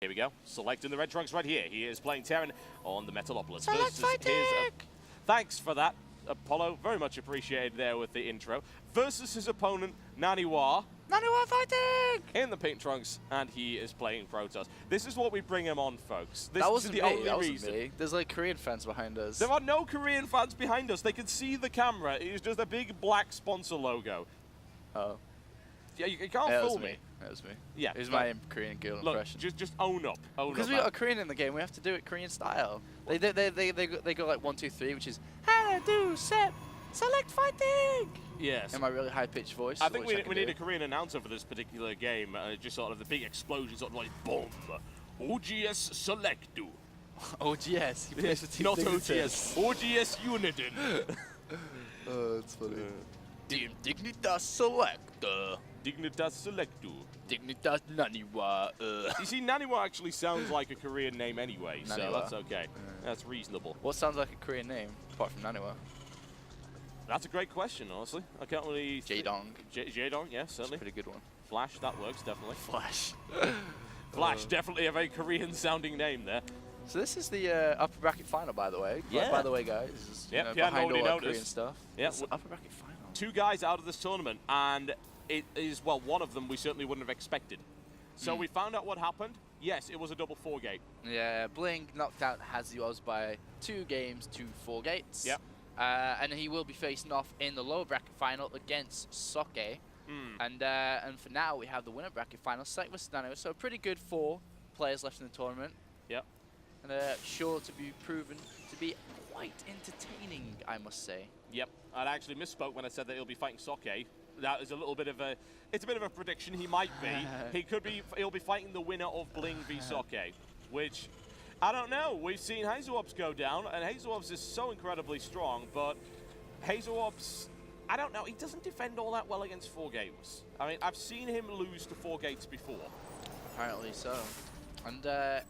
Here we go. Select in the red trunks right here. He is playing Terran on the Metalopolis. Select fighting! Thanks for that, Apollo. Very much appreciated there with the intro. Versus his opponent, Naniwa. Naniwa fighting! In the pink trunks, and he is playing Protoss. This is what we bring him on, folks. This That is wasn't the me. only That wasn't reason. me. There's like Korean fans behind us. There are no Korean fans behind us. They can see the camera. It is just a big black sponsor logo. Oh. Yeah, you can't Yeah, fool me. That was me. Yeah. It was my Korean girl Look, impression. just own up. Because we got a Korean in the game, we have to do it Korean style. They go like 1, 2, 3, which is Hana, do, set, select fighting. Yes. In my really high pitched voice. I think we need a Korean announcer for this particular game. Just sort of the big explosion, sort of like boom. OGS SeleCT. OGS. He plays for Team Not Dignitas. OGS. OGS Uniden. Oh, it's funny. Team Dignitas Select. Dignitas SeleCT. Dignitas Naniwa. You see, Naniwa actually sounds like a Korean name anyway, so Naniwa. that's okay. That's reasonable. What sounds like a Korean name, apart from Naniwa? That's a great question, honestly. I can't really... Jaedong. Jaedong, yeah, certainly. Pretty good one. Flash, that works, definitely. Flash. Flash, definitely a very Korean-sounding name there. So this is the upper bracket final, by the way. Yeah. By the way, guys. This is, Yep, you know, Pian behind already all our noticed. Korean stuff. Yep. It's upper bracket final. 2 guys out of this tournament, and it is, well, one of them we certainly wouldn't have expected. So we found out what happened. Yes, it was a double 4-gate. Yeah, Bling knocked out Hazios by 2 games to 4 gates. Yep. And he will be facing off in the lower bracket final against Soke. And for now, we have the winner bracket final, SeleCT vs Naniwa. So pretty good 4 players left in the tournament. Yep. And sure to be proven to be quite entertaining, I must say. Yep. I actually misspoke when I said that he'll be fighting Soke. That is a little bit of a, it's a bit of a prediction. He might be. He'll be fighting the winner of Bling v Soke, which, I don't know. We've seen Hazelwops go down, and Hazelwops is so incredibly strong, but Hazelwops, I don't know, he doesn't defend all that well against 4 games. I mean, I've seen him lose to 4 gates before. Apparently so. And at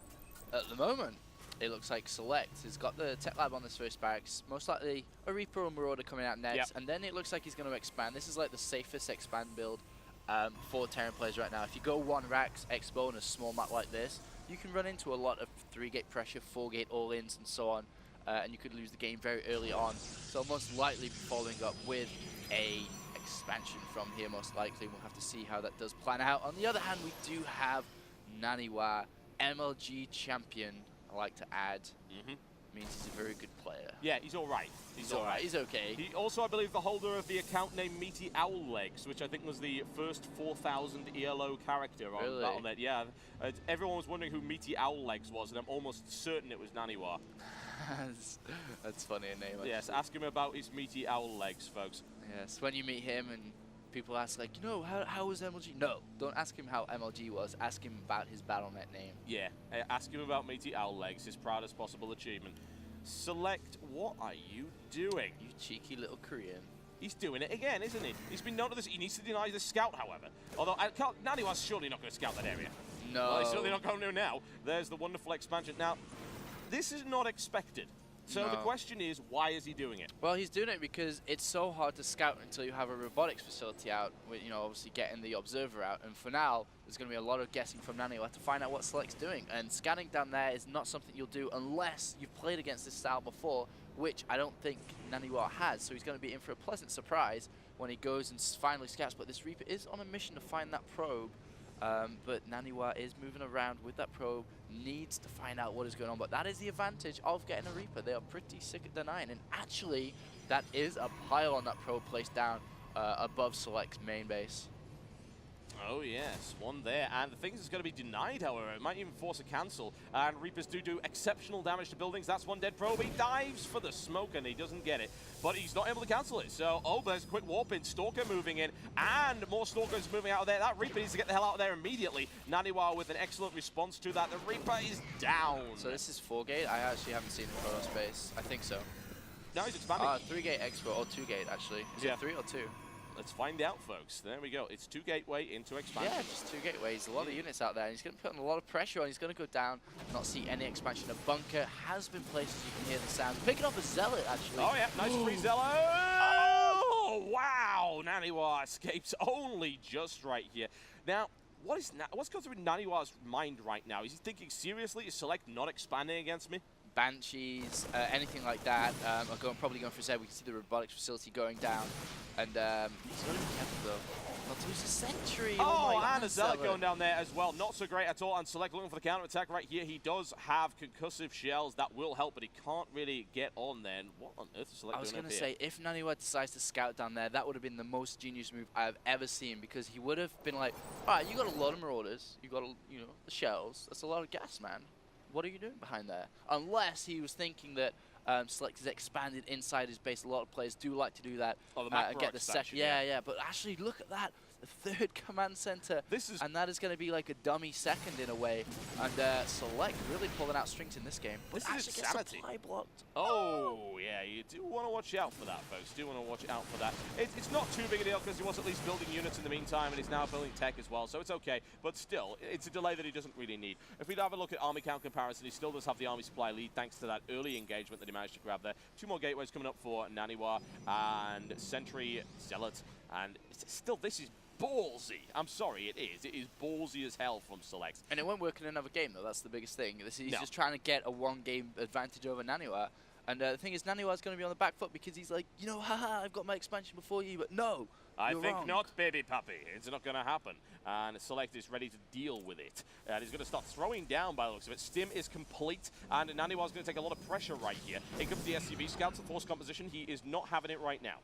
the moment, it looks like SeleCT has got the Tech Lab on this first barracks. Most likely a Reaper or Marauder coming out next. And then it looks like he's going to expand. This is like the safest expand build for Terran players right now. If you go 1 Rax, Expo on a small map like this, you can run into a lot of 3-gate pressure, 4-gate all-ins and so on. And you could lose the game very early on. So I'll most likely be following up with a expansion from here, most likely. We'll have to see how that does plan out. On the other hand, we do have Naniwa, MLG champion, I like to add. Means he's a very good player. Yeah, he's all right. He's all right. He's okay. He also, I believe, the holder of the account name Meaty Owl Legs, which I think was the first 4,000 ELO character on Battle.net. Yeah, everyone was wondering who Meaty Owl Legs was, and I'm almost certain it was Naniwa. That's funny a name. Yes, ask him about his Meaty Owl Legs, folks. Yes, when you meet him and people ask, like, you know, how was MLG? No, don't ask him how MLG was. Ask him about his Battle.net name. Yeah, ask him about Meaty Owl Legs, his proudest possible achievement. SeleCT, what are you doing? You cheeky little Korean. He's doing it again, isn't he? He's been known to this. He needs to deny the scout, however. Although, Naniwa's surely not going to scout that area. No. Well, he's certainly not going to now. There's the wonderful expansion. Now, this is not expected. So the question is, why is he doing it? Well, he's doing it because it's so hard to scout until you have a robotics facility out, with, you know, obviously getting the observer out. And for now, there's going to be a lot of guessing from Naniwa to find out what SeleCT's doing. And scanning down there is not something you'll do unless you've played against this style before, which I don't think Naniwa has. So he's going to be in for a pleasant surprise when he goes and finally scouts. But this Reaper is on a mission to find that probe. But Naniwa is moving around with that probe, needs to find out what is going on. But that is the advantage of getting a Reaper. They are pretty sick at denying. And actually, that is a pile on that probe placed down above SeleCT's main base. Oh yes, one there, and the thing is going to be denied, however. It might even force a cancel, and Reapers do exceptional damage to buildings. That's one dead probe. He dives for the smoke, and he doesn't get it, but he's not able to cancel it. So, there's a quick warp in, Stalker moving in, and more Stalkers moving out of there. That Reaper needs to get the hell out of there immediately. Naniwa with an excellent response to that. The Reaper is down. So this is 4-gate? I actually haven't seen the photo space. I think so. No, he's expanding. 3-gate Expo, or 2-gate actually. Is it 3 or 2? Let's find out, folks. There we go. It's 2 gateway into expansion. Yeah, just 2 gateways. A lot of units out there. And he's going to put a lot of pressure on. He's going to go down, not see any expansion. A bunker has been placed, as you can hear the sound. Picking up a Zealot, actually. Oh, yeah. Nice free Zealot. Oh, wow. Naniwa escapes only just right here. Now, what's going through Naniwa's mind right now? Is he thinking seriously? Is Select not expanding against me? Banshees, anything like that, are probably going for his head. We can see the robotics facility going down, and he's got to be careful though. Not to lose a sentry. Oh, and a Zealot going down there as well. Not so great at all. And Select looking for the counter attack right here. He does have concussive shells that will help, but he can't really get on there. And what on earth is Select doing? I was going to say, if Naniwa decides to scout down there, that would have been the most genius move I've ever seen, because he would have been like, all right, you got a lot of Marauders, you got the shells. That's a lot of gas, man. What are you doing behind there? Unless he was thinking that Select is expanded inside his base. A lot of players do like to do that. Oh, the macro get the expansion, yeah. But actually, look at that. The third command center. And that is going to be like a dummy second in a way. And Select really pulling out strings in this game. But this actually is gets insanity. supply blocked. Oh, yeah, you do want to watch out for that, folks. Do want to watch out for that. It's not too big a deal because he was at least building units in the meantime, and he's now building tech as well, so it's okay. But still, it's a delay that he doesn't really need. If we have a look at army count comparison, he still does have the army supply lead thanks to that early engagement that he managed to grab there. 2 more gateways coming up for Naniwa and Sentry Zealot, and still, this is ballsy. I'm sorry, it is. It is ballsy as hell from Select. And it won't work in another game, though. That's the biggest thing. He's just trying to get a one-game advantage over Naniwa. And the thing is, Naniwa's going to be on the back foot because he's like, haha, I've got my expansion before you, but no, I you're think wrong. not, baby puppy. It's not going to happen. And Select is ready to deal with it. And he's going to start throwing down by the looks of it. Stim is complete, and Naniwa's going to take a lot of pressure right here. Here comes the SCV scouts, the force composition. He is not having it right now.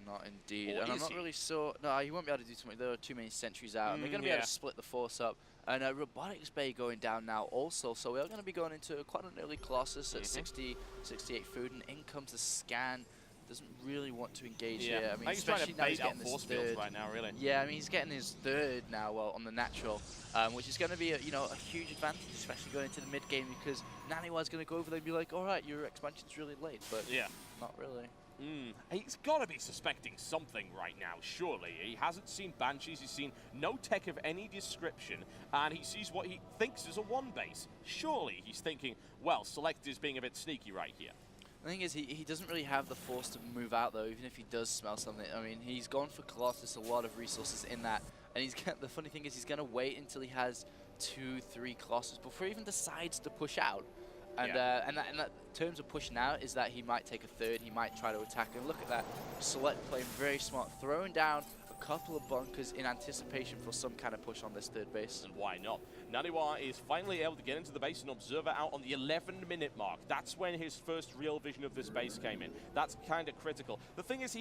Not indeed. Or and I'm not really sure. No, he won't be able to do too much. There are too many sentries out. And they're going to be able to split the force up. And Robotics Bay going down now also. So we're going to be going into quite an early Colossus at 60, 68 food. And in comes the scan. Doesn't really want to engage here. I mean, he's trying to especially now he's bait out getting force his fields third. right now, really. Yeah, I mean, he's getting his third now, well, on the natural, which is going to be a huge advantage, especially going into the mid game, because Naniwa's going to go over there and be like, all right, your expansion's really late, but not really. He's got to be suspecting something right now, surely. He hasn't seen Banshees, he's seen no tech of any description, and he sees what he thinks is a 1 base. Surely he's thinking, well, Select is being a bit sneaky right here. The thing is, he doesn't really have the force to move out, though, even if he does smell something. I mean, he's gone for Colossus, a lot of resources in that, and the funny thing is, he's going to wait until he has 2, 3 Colossus before he even decides to push out. And that in terms of pushing out is that he might take a third, he might try to attack. And look at that, Select playing very smart, throwing down a couple of bunkers in anticipation for some kind of push on this third base. And why not? Naniwa is finally able to get into the base and observer out on the 11-minute mark. That's when his first real vision of this base came in. That's kind of critical. The thing is,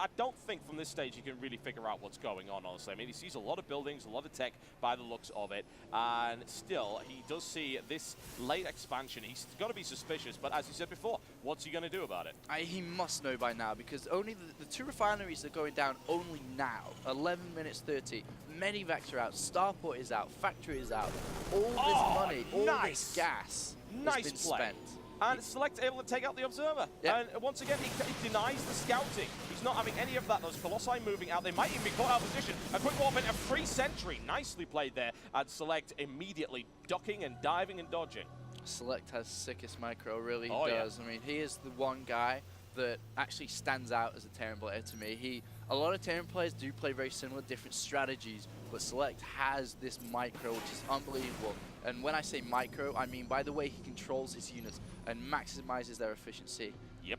I don't think from this stage he can really figure out what's going on, honestly. I mean, he sees a lot of buildings, a lot of tech by the looks of it, and still, he does see this late expansion. He's got to be suspicious, but as you said before, what's he going to do about it? He must know by now, because only the 2 refineries are going down only now. 11 minutes 30. Medivacs are out, Starport is out, Factory is out. All this money, all this gas has been spent. And Select able to take out the Observer. And once again, he denies the scouting. He's not having any of that. Those Colossi moving out. They might even be caught out of position. A quick warp in, a free sentry. Nicely played there. And Select immediately ducking and diving and dodging. Select has sickest micro, really does. I mean, he is the one guy that actually stands out as a Terran player to me. A lot of Terran players do play very similar, different strategies, but Select has this micro, which is unbelievable. And when I say micro, I mean by the way he controls his units and maximizes their efficiency. Yep.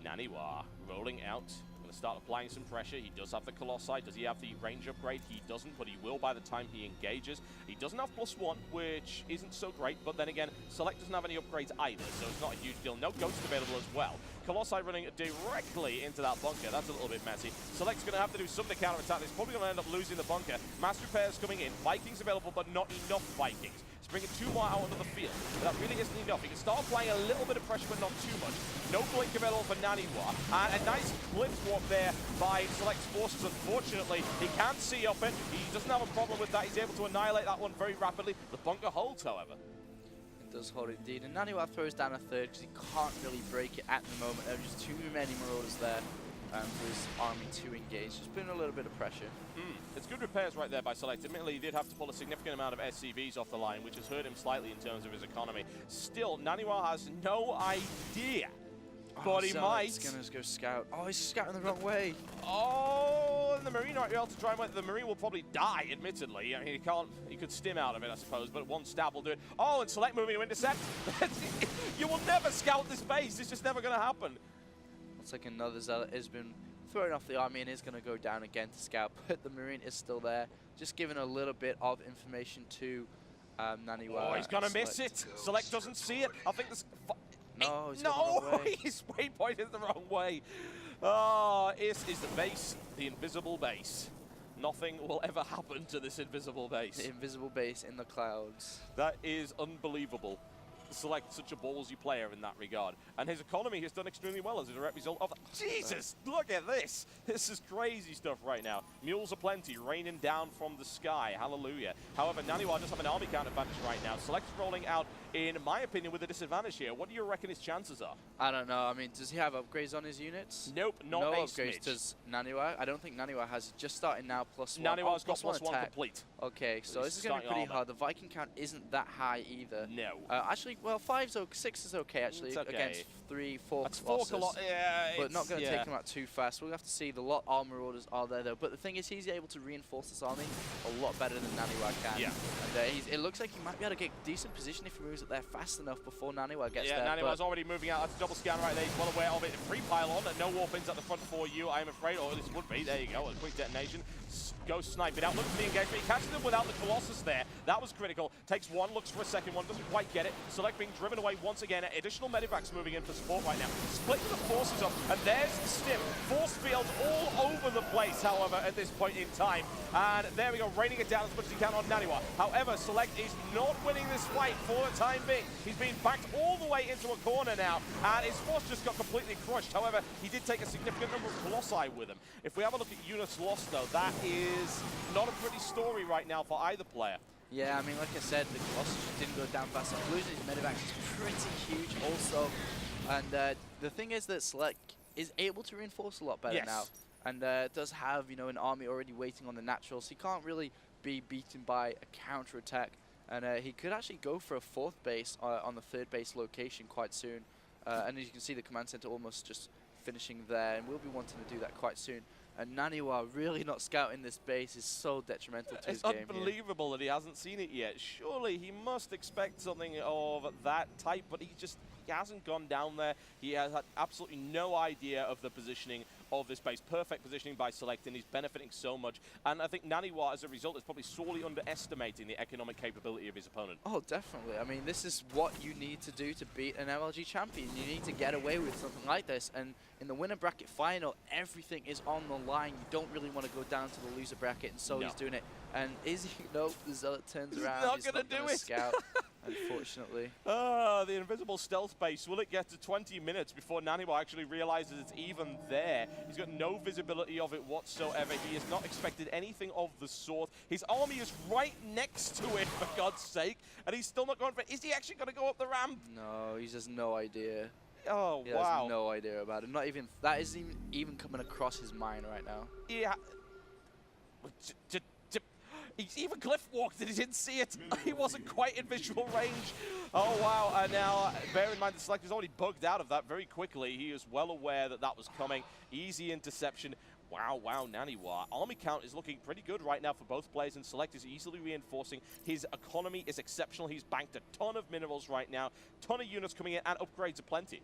Naniwa rolling out. Going to start applying some pressure. He does have the Colossi. Does he have the range upgrade? He doesn't, but he will by the time he engages. He doesn't have +1, which isn't so great, but then again, Select doesn't have any upgrades either, so it's not a huge deal. No Ghost available as well. Colossi running directly into that bunker. That's a little bit messy. Select's going to have to do something to counter-attack. He's probably going to end up losing the bunker. Mass repairs coming in. Vikings available, but not enough Vikings. He's bringing 2 more out onto the field. But that really isn't enough. He can start applying a little bit of pressure, but not too much. No blink available for Naniwa. And a nice blitz warp there by Select's forces. Unfortunately, he can't see up it. He doesn't have a problem with that. He's able to annihilate that one very rapidly. The bunker holds, however. Does hold indeed, and Naniwa throws down a third because he can't really break it at the moment. There are just too many Marauders there for his army to engage. Just putting a little bit of pressure. It's good repairs right there by Select. Admittedly, he did have to pull a significant amount of SCVs off the line, which has hurt him slightly in terms of his economy. Still, Naniwa has no idea. But he might. He's going to go scout. Oh, he's scouting the wrong way. Oh, the Marine right now to try and wait. The Marine will probably die, admittedly. I mean, he could stim out of it, I suppose, but one stab will do it. Oh, and Select moving to intercept. You will never scout this base. It's just never going to happen. Looks like another Zealot has been thrown off the army and is going to go down again to scout, but the Marine is still there. Just giving a little bit of information to Naniwa. Oh, he's going to miss it. Select doesn't see it. I think this... No, he's no, his waypoint is the wrong way. Oh, this is the base, the invisible base. Nothing will ever happen to this invisible base. The invisible base in the clouds. That is unbelievable. Select such a ballsy player in that regard. And his economy has done extremely well as a direct result of that. Jesus, look at this. This is crazy stuff right now. Mules aplenty, raining down from the sky. Hallelujah. However, Naniwa does have an army count advantage right now. Select's rolling out, in my opinion, with a disadvantage here. What do you reckon his chances are? I don't know. I mean, does he have upgrades on his units? Nope, not no a upgrades. smidge. Does Naniwa? I don't think Naniwa has. Just starting now, +1. Naniwa's got +1 attack. complete. Okay, so this is going to be pretty hard. The Viking count isn't that high either. No. Actually, well, 6 is okay, actually, okay. Against 3, 4 That's Colossus. 4 yeah, but not going to take him out too fast. We'll have to see. The lot armor orders are there, though. But the thing is, he's able to reinforce this army a lot better than Naniwa can. Yeah. And it looks like he might be able to get decent position if he moves up there fast enough before Naniwa gets there. Yeah, Naniwa's already moving out. That's a double scan right there. He's well aware of it. Free pile on. No warpins at the front for you, I am afraid. Or at least it would be. There you go. A quick detonation. Go snipe it out. Looks for the engagement. He catches him without the Colossus there. That was critical. Takes one, looks for a second one. Doesn't quite get it. Select being driven away once again. Additional medivacs moving in for support right now. Splitting the forces up. And there's Stim. Force fields all over the place, however, at this point in time. And there we go. Raining it down as much as he can on Naniwa. However, Select is not winning this fight for the time being. He's being backed all the way into a corner now. And his force just got completely crushed. However, he did take a significant number of Colossi with him. If we have a look at units lost, though, that is not a pretty story right now for either player. Yeah, I mean, like I said, the Colossus just didn't go down fast. Losing his medivacs is pretty huge also. And the thing is that Select is able to reinforce a lot better now. And does have, you know, an army already waiting on the naturals. He can't really be beaten by a counter-attack. And he could actually go for a 4th base on the 3rd base location quite soon. And as you can see, the command center almost just finishing there. And we'll be wanting to do that quite soon. And Naniwa really not scouting this base is so detrimental to his game. It's unbelievable that he hasn't seen it yet. Surely he must expect something of that type, but he hasn't gone down there. He has had absolutely no idea of the positioning of this base. Perfect positioning by Select, and he's benefiting so much. And I think Naniwa, as a result, is probably sorely underestimating the economic capability of his opponent. Oh, definitely. I mean, this is what you need to do to beat an MLG champion. You need to get away with something like this. And in the winner bracket final, everything is on the line. You don't really want to go down to the loser bracket, and so he's doing it. And is he? Nope, the Zealot turns around. Not going to do it. Scout, unfortunately. The invisible stealth base. Will it get to 20 minutes before Naniwa actually realizes it's even there? He's got no visibility of it whatsoever. He has not expected anything of the sort. His army is right next to it, for God's sake, and he's still not going for it. Is he actually going to go up the ramp? No, he has no idea. Oh, he wow. has no idea about it. Not even, that isn't even coming across his mind right now. Yeah. He's even cliff walked and he didn't see it. He wasn't quite in visual range. Oh, wow. And now, bear in mind, the Selector's already bugged out of that very quickly. He is well aware that that was coming. Easy interception. Wow, Naniwa. Army count is looking pretty good right now for both players, and Select is easily reinforcing. His economy is exceptional. He's banked a ton of minerals right now, ton of units coming in, and upgrades aplenty.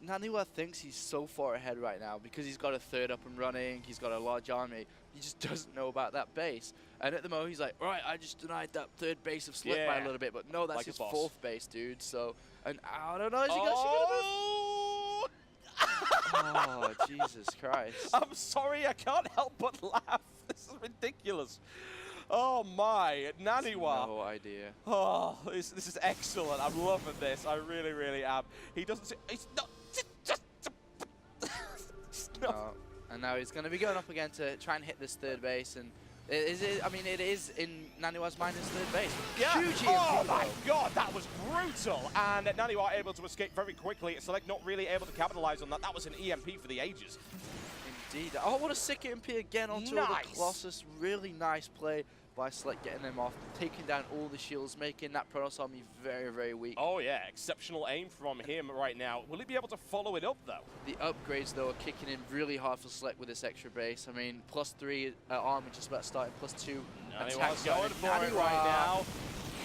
Naniwa thinks he's so far ahead right now because he's got a 3rd up and running, he's got a large army. He just doesn't know about that base. And at the moment, he's like, all right, I just denied that 3rd base of Slip by a little bit, but no, that's like his 4th base, dude. So, and I don't know, is he oh! Oh, Jesus Christ. I'm sorry, I can't help but laugh. This is ridiculous. Oh my, Naniwa. No idea. Oh, this is excellent. I'm loving this. I really, really am. He doesn't see, he's not, just no. And now he's going to be going up again to try and hit this 3rd base. And I mean, it is in Naniwa's mind his 3rd base. Yeah. Huge EMP, oh my God, that was brutal. And Naniwa able to escape very quickly. Select not really able to capitalize on that. That was an EMP for the ages. Indeed. Oh, what a sick EMP again onto the Colossus. Really nice play by Select getting them off, taking down all the shields, making that Protoss army very, very weak. Oh yeah, exceptional aim from him right now. Will he be able to follow it up though? The upgrades though are kicking in really hard for Select with this extra base. I mean, +3 armor just about starting, +2 attack going for it right now.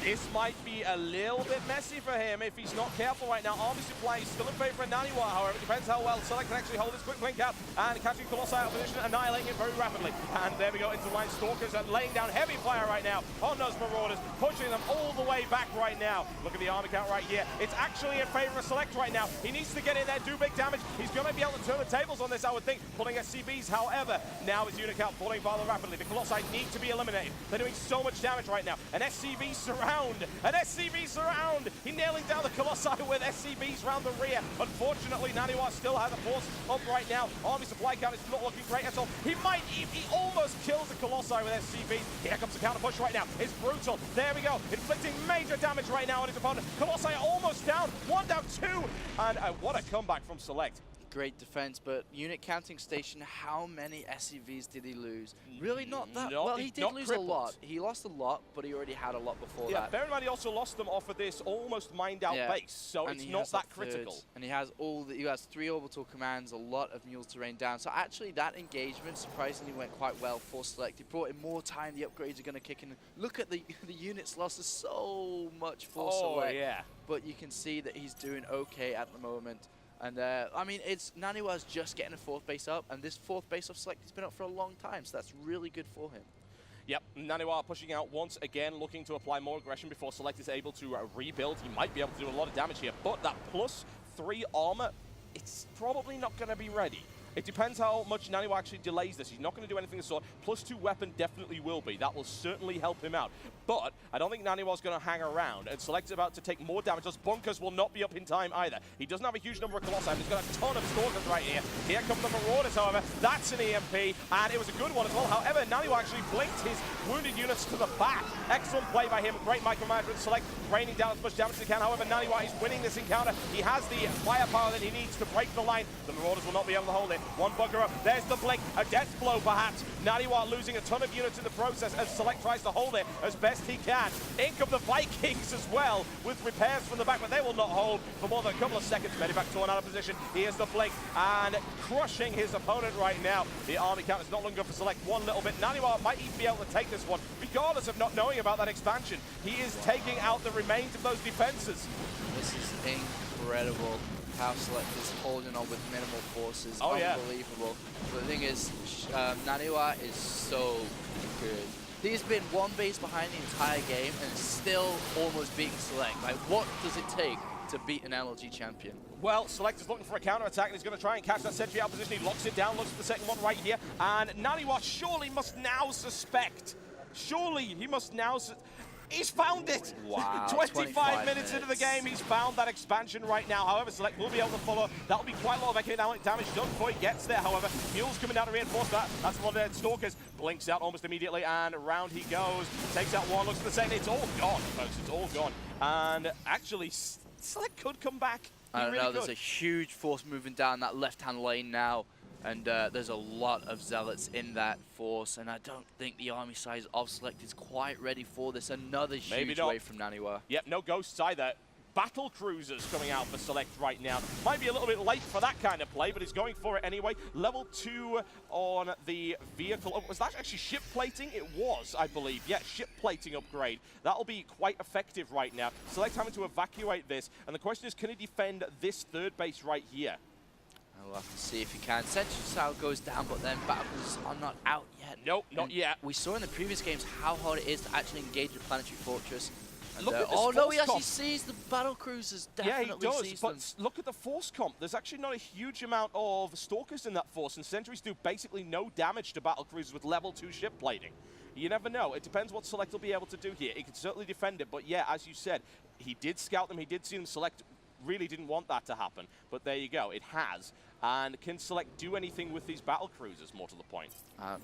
This might be a little bit messy for him if he's not careful right now. Army supply is still in favor of Naniwa, however. It depends how well Select can actually hold his quick blink out and catching Colossi out of position, annihilating it very rapidly. And there we go into line Stalkers and laying down heavy fire right now on those Marauders, pushing them all the way back right now. Look at the army count right here. It's actually in favor of Select right now. He needs to get in there, do big damage. He's going to be able to turn the tables on this, I would think, pulling SCVs. However, now his unit count falling rather rapidly. The Colossi need to be eliminated. They're doing so much damage right now. An SCV surround. An SCV surround! He nailing down the Colossi with SCVs round the rear. Unfortunately, Naniwa still has a force up right now. Army supply count is not looking great at all. He almost kills the Colossi with SCVs. Here comes the counter push right now. It's brutal. There we go. Inflicting major damage right now on his opponent. Colossi almost down. One down, two. And what a comeback from Select. Great defense, but unit counting station, how many SCVs did he lose? Really not that. Well, he did lose crippled. a lot. He lost a lot, but he already had a lot before yeah, that. Bear in mind he also lost them off of this almost mined out base, so and it's not that critical. And he has he has 3 orbital commands, a lot of mules to rain down. So actually that engagement surprisingly went quite well for Select. He brought in more time, the upgrades are going to kick in. Look at the units lost is so much for Select. Yeah. But you can see that he's doing okay at the moment. And I mean, Naniwa's just getting a 4th base up, and this 4th base of Select has been up for a long time, so that's really good for him. Yep, Naniwa pushing out once again, looking to apply more aggression before Select is able to rebuild. He might be able to do a lot of damage here, but that +3 armor, it's probably not going to be ready. It depends how much Naniwa actually delays this. He's not going to do anything of the sort. +2 weapon definitely will be. That will certainly help him out. But I don't think Naniwa's going to hang around. And Select's about to take more damage. Those bunkers will not be up in time either. He doesn't have a huge number of Colossi. He's got a ton of Stalkers right here. Here come the Marauders, however. That's an EMP, and it was a good one as well. However, Naniwa actually blinked his wounded units to the back. Excellent play by him. Great micromanagement. Select raining down as much damage as he can. However, Naniwa is winning this encounter. He has the firepower that he needs to break the line. The Marauders will not be able to hold it. One bunker up. There's the blink. A death blow, perhaps. Naniwa losing a ton of units in the process as Select tries to hold it as best he can. In come the Vikings as well with repairs from the back, but they will not hold for more than a couple of seconds. Medivac torn out of position. Here's the blink and crushing his opponent right now. The army count is not long enough for Select one little bit. Naniwa might even be able to take this one, regardless of not knowing about that expansion. He is taking out the remains of those defenses. This is incredible. How Select is holding on with minimal forces. Oh, unbelievable. But the thing is, Naniwa is so good. He's been one base behind the entire game and still almost beating Select. Like, what does it take to beat an LG champion? Well, Select is looking for a counter-attack, and he's going to try and catch that sentry out position. He locks it down, looks for the second one right here, and Naniwa surely must now suspect. Surely he must now... He's found it! Wow, 25 minutes into the game, he's found that expansion right now. However, Select will be able to follow. That'll be quite a lot of economic damage done before he gets there, however. Mules coming down to reinforce that. That's one of their Stalkers. Blinks out almost immediately, and round he goes. Takes out one, looks at the second. It's all gone, folks. It's all gone. And actually, Select could come back. I don't know, there's a huge force moving down that left-hand lane now. And there's a lot of zealots in that force, and I don't think the army size of Select is quite ready for this. Another huge wave from Naniwa. Yep, no ghosts either. Battle cruisers coming out for Select right now. Might be a little bit late for that kind of play, but he's going for it anyway. Level 2 on the vehicle. Oh, was that actually ship plating? It was, I believe. Yeah, ship plating upgrade. That'll be quite effective right now. Select having to evacuate this, and the question is, can he defend this third base right here? We'll have to see if he can. Sentry Cell goes down, but then battles are not out yet. Nope, not yet. We saw in the previous games how hard it is to actually engage the planetary fortress. And, look at this oh no, force he actually comp. sees the battle cruisers. Definitely yeah, he does, sees but them. look at the force comp. There's actually not a huge amount of Stalkers in that force, and sentries do basically no damage to battle cruisers with level 2 ship plating. You never know. It depends what Select will be able to do here. He can certainly defend it, but yeah, as you said, he did scout them, he did see them. Select really didn't want that to happen, but there you go, it has. And can Select do anything with these battle cruisers, more to the point?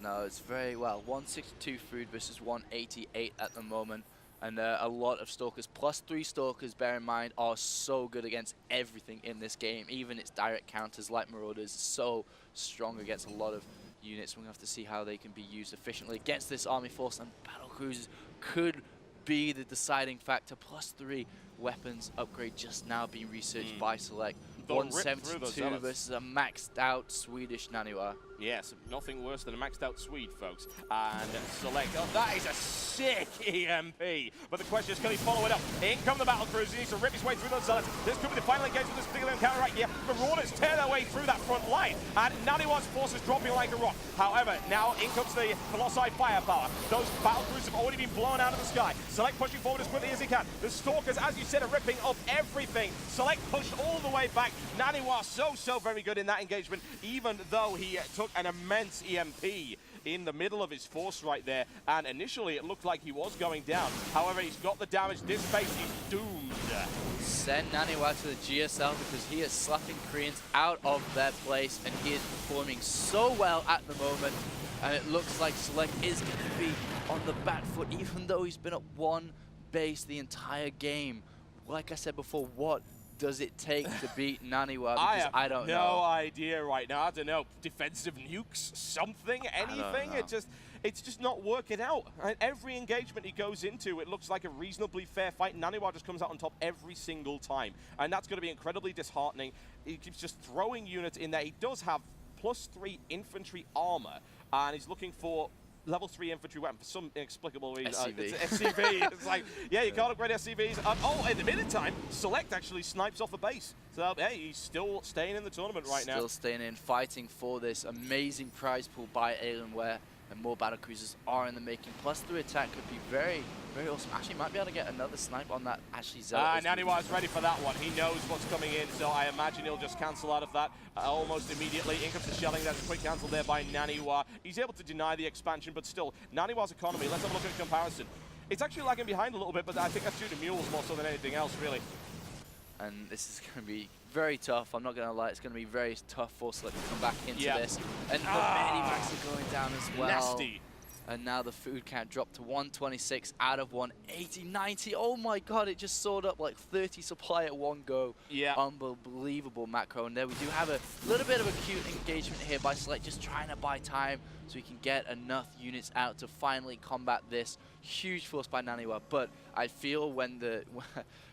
No, it's very well. 162 food versus 188 at the moment. And a lot of Stalkers, +3 Stalkers, bear in mind, are so good against everything in this game. Even its direct counters like Marauders, so strong against a lot of units. We're going to have to see how they can be used efficiently against this army force. And battle cruisers could be the deciding factor. +3 weapons upgrade just now being researched by Select. They'll rip through those 172 zealots. versus a maxed out Swedish Naniwa. Yes, nothing worse than a maxed out Swede, folks. And Select, oh, that is a sick EMP. But the question is, can he follow it up? In come the battle cruiser, he needs to rip his way through those zealots. This could be the final engagement of this particular encounter right here. Marauders tear their way through that front line, and Naniwa's forces dropping like a rock. However, now in comes the Colossi firepower. Those battle cruisers have already been blown out of the sky. Select pushing forward as quickly as he can. The Stalkers, as you said, are ripping up everything. Select pushed all the way back. Naniwa so very good in that engagement, even though he took an immense EMP in the middle of his force right there, and initially it looked like he was going down. However, he's got the damage. This base is doomed. Send Naniwa to the GSL because he is slapping Koreans out of their place, and he is performing so well at the moment. And it looks like Select is going to be on the back foot, even though he's been at one base the entire game. Like I said before, what does it take to beat Naniwa? Because I don't know. No idea right now. I don't know. Defensive nukes, something, anything. It's just not working out. Every engagement he goes into, it looks like a reasonably fair fight. Naniwa just comes out on top every single time, and that's going to be incredibly disheartening. He keeps just throwing units in there. He does have +3 infantry armor, and he's looking for level 3 infantry weapon for some inexplicable reason. SCV. It's SCV. It's like, yeah, you can't upgrade SCVs. Oh, in the meantime, Select actually snipes off a base. So, hey, he's still staying in the tournament right now. Still staying in, fighting for this amazing prize pool by Alienware, and more battle cruisers are in the making. +3 attack could be very awesome. Actually, might be able to get another snipe on that. Actually, Naniwa's ready for that one. He knows what's coming in, so I imagine he'll just cancel out of that almost immediately. In comes the shelling. That's a quick cancel there by Naniwa. He's able to deny the expansion, but still, Naniwa's economy, let's have a look at the comparison. It's actually lagging behind a little bit, but I think that's due to mules more so than anything else, really. And this is going to be very tough. I'm not going to lie. It's going to be very tough for Select to come back into this. And the medivacs are going down as well. Nasty. And now the food count dropped to 126 out of 180, 90. Oh my god, it just soared up like 30 supply at one go. Yeah. Unbelievable macro. And there we do have a little bit of a cute engagement here by Select, just trying to buy time so he can get enough units out to finally combat this huge force by Naniwa. But I feel when the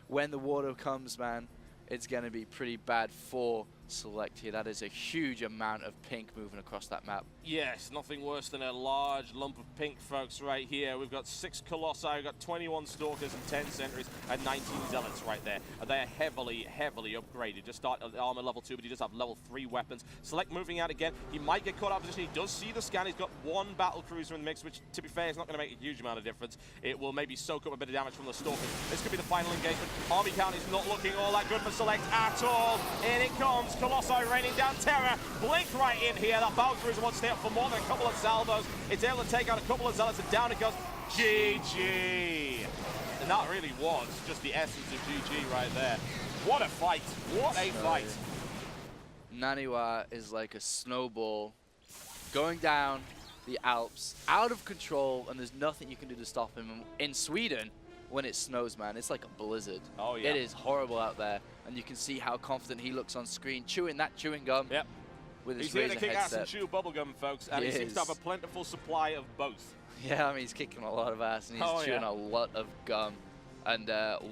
when the water comes, man, it's going to be pretty bad for Select here. That is a huge amount of pink moving across that map. Yes, nothing worse than a large lump of pink, folks, right here. We've got 6 Colossi, we've got 21 Stalkers and 10 Sentries and 19 Zealots right there. And they are heavily upgraded. Just start at armor level 2, but he does have level 3 weapons. Select moving out again. He might get caught out of position. He does see the scan. He's got 1 battle cruiser in the mix, which, to be fair, is not going to make a huge amount of difference. It will maybe soak up a bit of damage from the Stalkers. This could be the final engagement. Army count is not looking all that good for Select at all. In it comes. Colossi raining down terror. Blink right in here. That battle cruiser wants to stay up for more than a couple of salvos. It's able to take out a couple of zealots, and down it goes. GG. And that really was just the essence of GG right there. What a fight. What a fight. Naniwa is like a snowball going down the Alps, out of control, and there's nothing you can do to stop him. In Sweden, when it snows, man, it's like a blizzard. Oh, yeah. It is horrible out there, and you can see how confident he looks on screen, chewing that chewing gum. Yep. With his He's here to kick ass headset. and chew bubblegum, folks, and he seems to have a plentiful supply of both. Yeah, I mean, he's kicking a lot of ass, and he's chewing a lot of gum. And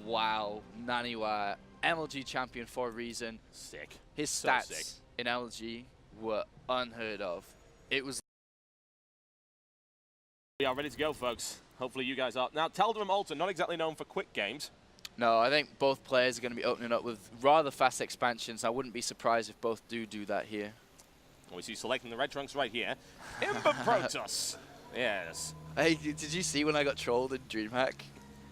wow, Naniwa, MLG champion for a reason. Sick. His stats in LG were unheard of. It was... We are ready to go, folks. Hopefully you guys are. Now, Teldrum and Alton, not exactly known for quick games. No, I think both players are going to be opening up with rather fast expansions. I wouldn't be surprised if both do that here. We see selecting the red trunks right here. Ember Protoss. Yes. Hey, did you see when I got trolled in DreamHack?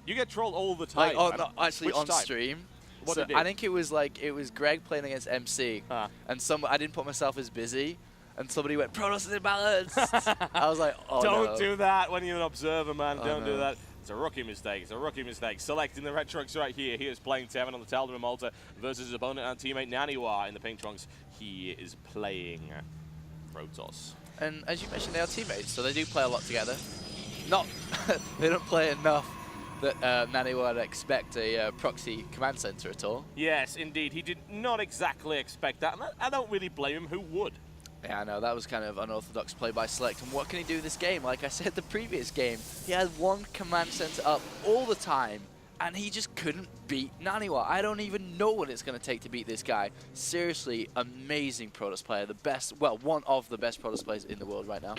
You get trolled all the time. Like, no, actually on stream. What so did you do? I think it was Greg playing against MC, and I didn't put myself as busy, and somebody went, Protoss is imbalanced. I was like, oh Don't do that when you're an observer, man. Oh, Don't do that. It's a rookie mistake. It's a rookie mistake. Selecting the red trunks right here. He is playing Tevin on the Teldrum Malta versus his opponent and teammate Naniwa in the pink trunks. He is playing Protoss. And as you mentioned, they are teammates, so they do play a lot together. They don't play enough that Naniwa would expect a proxy command center at all. Yes, indeed. He did not exactly expect that. And I don't really blame him. Who would? Yeah, I know, that was kind of unorthodox play by SeleCT. And what can he do this game? Like I said the previous game, he had one command center up all the time, and he just couldn't beat Naniwa. I don't even know what it's going to take to beat this guy. Seriously, amazing Protoss player. The best, well, one of the best Protoss players in the world right now.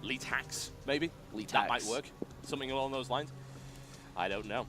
Elite hacks, maybe? Elite that hacks. might work. Something along those lines. I don't know.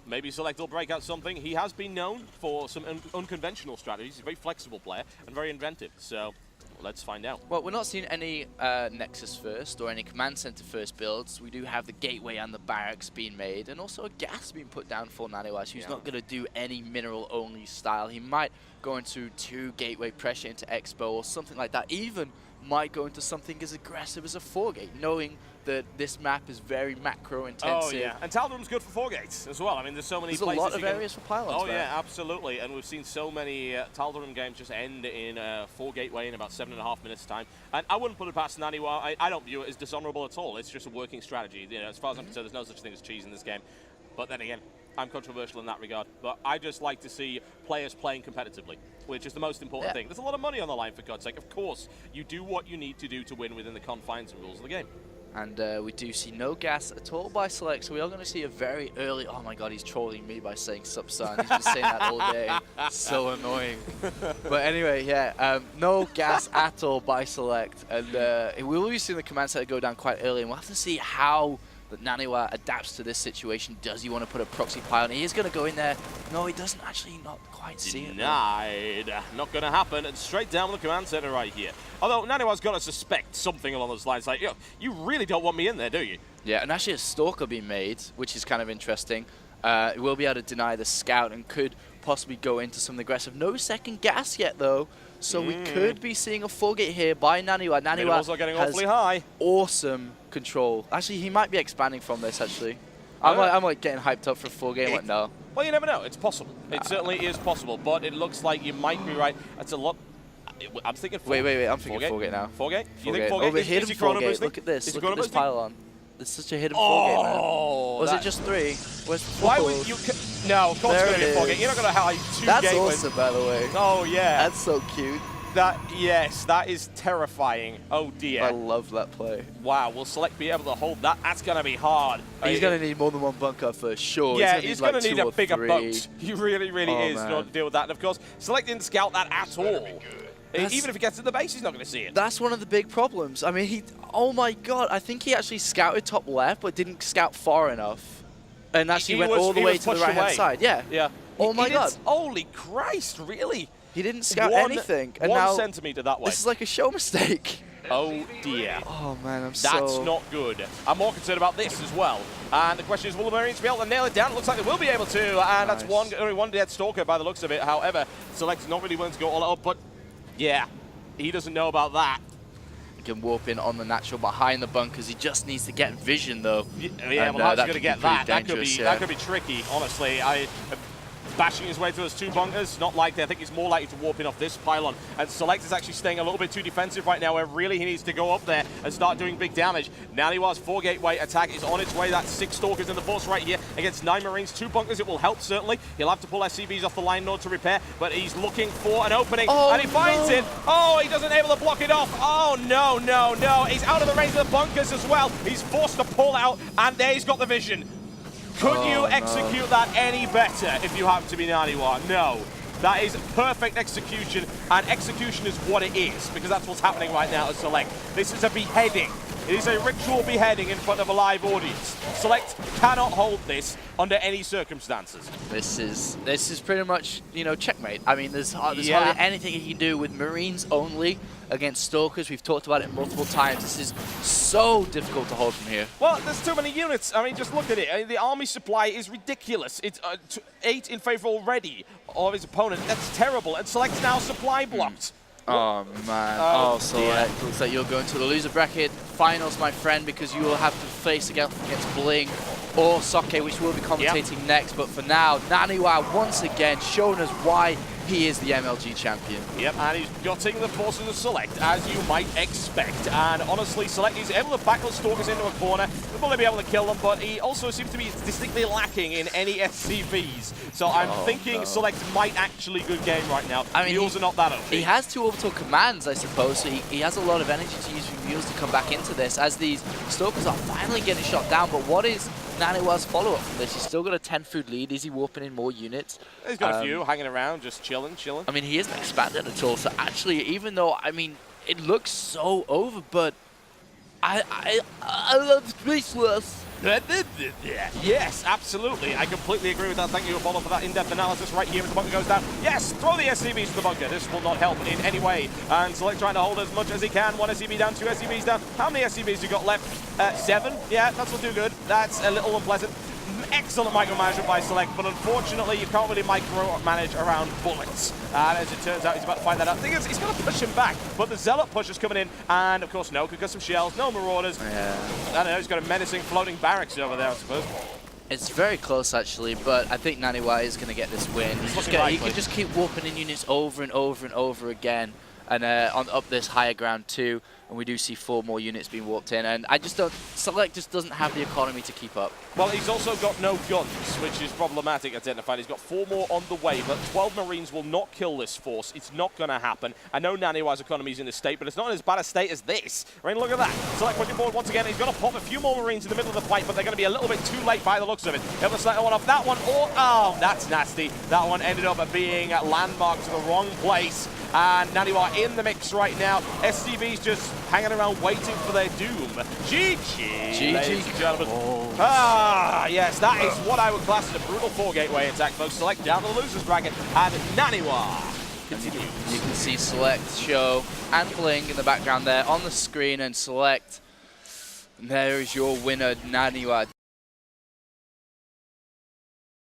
Maybe SeleCT will break out something. He has been known for some unconventional strategies. He's a very flexible player and very inventive. So let's find out. Well, we're not seeing any Nexus first or any Command Center first builds. We do have the Gateway and the Barracks being made, and also a gas being put down for Naniwa. He's not going to do any mineral-only style. He might go into 2 Gateway pressure into Expo or something like that. Even might go into something as aggressive as a 4-gate, knowing that this map is very macro-intensive. Oh, yeah. And Tal'Darum's good for 4 gates as well. I mean, there's so many places. There's a lot of areas for pylons. Oh, yeah, absolutely. And we've seen so many Tal'Darum games just end in 4 gateway in about 7.5 minutes' time. And I wouldn't put it past Naniwa. I don't view it as dishonorable at all. It's just a working strategy. You know, as far as I'm concerned, there's no such thing as cheese in this game. But then again, I'm controversial in that regard. But I just like to see players playing competitively, which is the most important thing. There's a lot of money on the line, for God's sake. Of course, you do what you need to do to win within the confines and rules of the game. And we do see no gas at all by SeleCT, so we are going to see a very early... Oh my god, he's trolling me by saying Subsun. He's been saying that all day. So annoying. But anyway, yeah, no gas at all by SeleCT. And we will be seeing the command center go down quite early, and we'll have to see how that Naniwa adapts to this situation. Does he want to put a proxy pylon? He is going to go in there. No, he doesn't actually not quite see it. Denied. Not going to happen. And straight down with the command center right here. Although Naniwa's got to suspect something along those lines. Like, yo, you really don't want me in there, do you? Yeah, and actually a Stalker being made, which is kind of interesting. It will be able to deny the scout and could possibly go into something aggressive. No second gas yet, though. So we could be seeing a 4-gate here by Naniwa. Naniwa also getting awfully high. Awesome control. Actually, he might be expanding from this, actually. I'm like getting hyped up for a 4-gate. Like, no. Well, you never know. It's possible. It certainly is possible. But it looks like you might be right. That's a lot. I'm thinking 4. Wait. I'm thinking 4-gate now. 4-gate? You think 4-gate? Oh, the hidden 4-gate. Look at this. Look at this pylon. It's such a hidden 4-gate, man. Was it just 3? Where's 4? Why would you... No, of course it's going to be a 4-gate. You're not going to have 2 That's gateways. awesome, by the way. Oh, yeah. That's so cute. Yes, that is terrifying. Oh, dear. I love that play. Wow, will SeleCT be able to hold that? That's going to be hard. He's going to need more than 1 bunker for sure. Yeah, he's going to need a bigger 3. boat. He really is in order to deal with that. And, of course, SeleCT didn't scout that at all. Even if he gets to the base, he's not going to see it. That's one of the big problems. I mean, oh my god, I think he actually scouted top left, but didn't scout far enough. And actually went all the way to the right-hand side. Yeah. Oh my god. Holy Christ, really? He didn't scout anything. And 1 centimeter that way. This is like a show mistake. Oh dear. Oh man, That's not good. I'm more concerned about this as well. And the question is, will the Marines be able to nail it down? It looks like they will be able to. And that's only one dead Stalker by the looks of it. However, SeleCT's not really willing to go all out. But yeah, he doesn't know about that. He can warp in on the natural behind the bunkers. He just needs to get vision though. Yeah, well, how's he going to get that? That could be tricky, honestly. Bashing his way through those 2 bunkers, not likely. I think he's more likely to warp in off this pylon. And SeleCT is actually staying a little bit too defensive right now, where really he needs to go up there and start doing big damage. Naniwa's 4-gateway attack is on its way. That's 6 Stalkers in the force right here against 9 Marines. 2 bunkers, it will help, certainly. He'll have to pull SCVs off the line in order to repair, but he's looking for an opening, and he finds it. Oh, he doesn't able to block it off. Oh, no. He's out of the range of the bunkers as well. He's forced to pull out, and there he's got the vision. Could you execute that any better if you happen to be Naniwa? No. That is perfect execution, and execution is what it is, because that's what's happening right now at SeleCT. This is a beheading. It is a ritual beheading in front of a live audience. SeleCT cannot hold this under any circumstances. This is pretty much, checkmate. I mean, there's hardly anything he can do with Marines only against Stalkers. We've talked about it multiple times. This is so difficult to hold from here. Well, there's too many units. I mean, just look at it. I mean, the army supply is ridiculous. It's 8 in favor already of his opponent. That's terrible. And SeleCT's now supply blocked. Oh man, SeleCT. Looks like you're going to the loser bracket finals, my friend, because you will have to face against Bling or Soke, which we'll be commentating next. But for now, Naniwa once again showing us why he is the MLG champion. Yep, and he's gutting the forces of Select, as you might expect. And honestly, Select is able to back those Stalkers into a corner. He'll probably be able to kill them, but he also seems to be distinctly lacking in any SCVs. So I'm thinking Select might actually good game right now. I mean, Mules are not that OP. He has 2 orbital commands, I suppose, so he has a lot of energy to use for Mules to come back into this, as these Stalkers are finally getting shot down. But what is Naniwa's follow-up from this? He's still got a 10 food lead. Is he warping in more units? He's got a few hanging around, just chilling. I mean, he isn't expanded at all. So actually, even though, I mean, it looks so over, but I love speechless. Yes, absolutely. I completely agree with that. Thank you, Apollo, for that in-depth analysis right here as the bunker goes down. Yes, throw the SCVs to the bunker. This will not help in any way. And Select trying to hold as much as he can. 1 SCV down, 2 SCVs down. How many SCVs you got left? 7. Yeah, that's not too good. That's a little unpleasant. Excellent micromanagement by Select, but unfortunately you can't really micromanage around bullets. And as it turns out, he's about to find that out. The thing is, he's going to push him back, but the Zealot push is coming in, and of course, no, could get some shells, no Marauders. Yeah. I don't know, he's got a menacing floating barracks over there, I suppose. It's very close, actually, but I think Naniwa is going to get this win. He can just keep warping in units over and over and over again, and up this higher ground too. And we do see 4 more units being warped in, and I just don't. Select just doesn't have the economy to keep up. Well, he's also got no guns, which is problematic identified. He's got 4 more on the way, but 12 Marines will not kill this force. It's not going to happen. I know Naniwa's economy is in this state, but it's not in as bad a state as this. I mean, look at that. Select pushing forward once again. He's going to pop a few more Marines in the middle of the fight, but they're going to be a little bit too late by the looks of it. Able to select one off that one, or oh, that's nasty. That one ended up being landmarked to the wrong place. And Naniwa in the mix right now. SCV's just hanging around waiting for their doom. GG, ladies and gentlemen. Ah, yes, that is what I would class as a brutal 4 gateway attack, folks. Select down the loser's bracket, and Naniwa continues. You can see Select, Show, and Bling in the background there on the screen, and Select. And there is your winner, Naniwa.